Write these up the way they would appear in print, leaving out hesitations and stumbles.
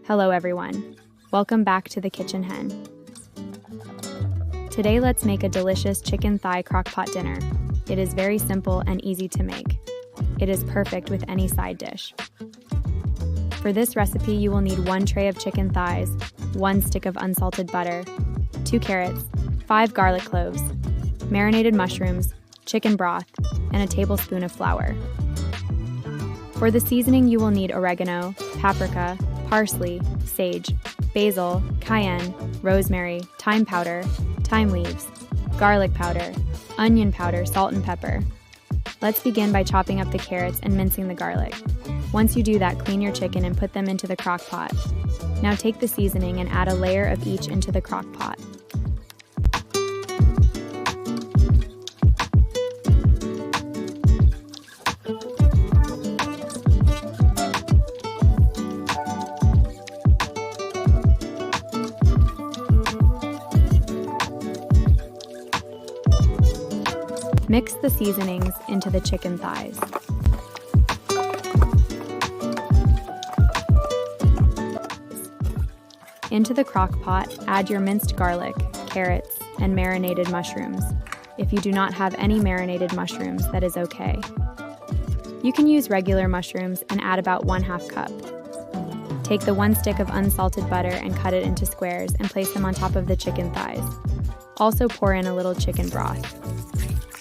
Hello everyone, welcome back to the Kitchen Hen. Today let's make a delicious chicken thigh crockpot dinner. It is very simple and easy to make. It is perfect with any side dish. For this recipe you will need 1 tray of chicken thighs, 1 stick of unsalted butter, 2 carrots, 5 garlic cloves, marinated mushrooms, chicken broth, and a tablespoon of flour. For the seasoning you will need oregano, paprika, parsley, sage, basil, cayenne, rosemary, thyme powder, thyme leaves, garlic powder, onion powder, salt and pepper. Let's begin by chopping up the carrots and mincing the garlic. Once you do that, clean your chicken and put them into the crock pot. Now take the seasoning and add a layer of each into the crock pot. Mix the seasonings into the chicken thighs. Into the crock pot, add your minced garlic, carrots, and marinated mushrooms. If you do not have any marinated mushrooms, that is okay. You can use regular mushrooms and add about 1/2 cup. Take the 1 stick of unsalted butter and cut it into squares and place them on top of the chicken thighs. Also pour in a little chicken broth.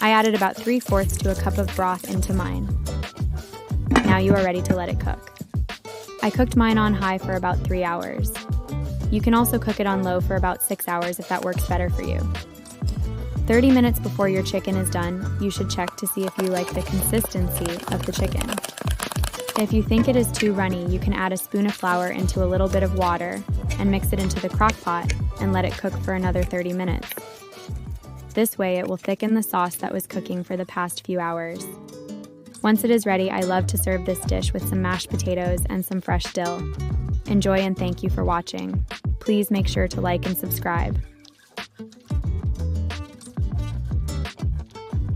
I added about 3/4 to a cup of broth into mine. Now you are ready to let it cook. I cooked mine on high for about 3 hours. You can also cook it on low for about 6 hours if that works better for you. 30 minutes before your chicken is done, you should check to see if you like the consistency of the chicken. If you think it is too runny, you can add a spoon of flour into a little bit of water and mix it into the crock pot and let it cook for another 30 minutes. This way it will thicken the sauce that was cooking for the past few hours. Once it is ready, I love to serve this dish with some mashed potatoes and some fresh dill. Enjoy and thank you for watching. Please make sure to like and subscribe.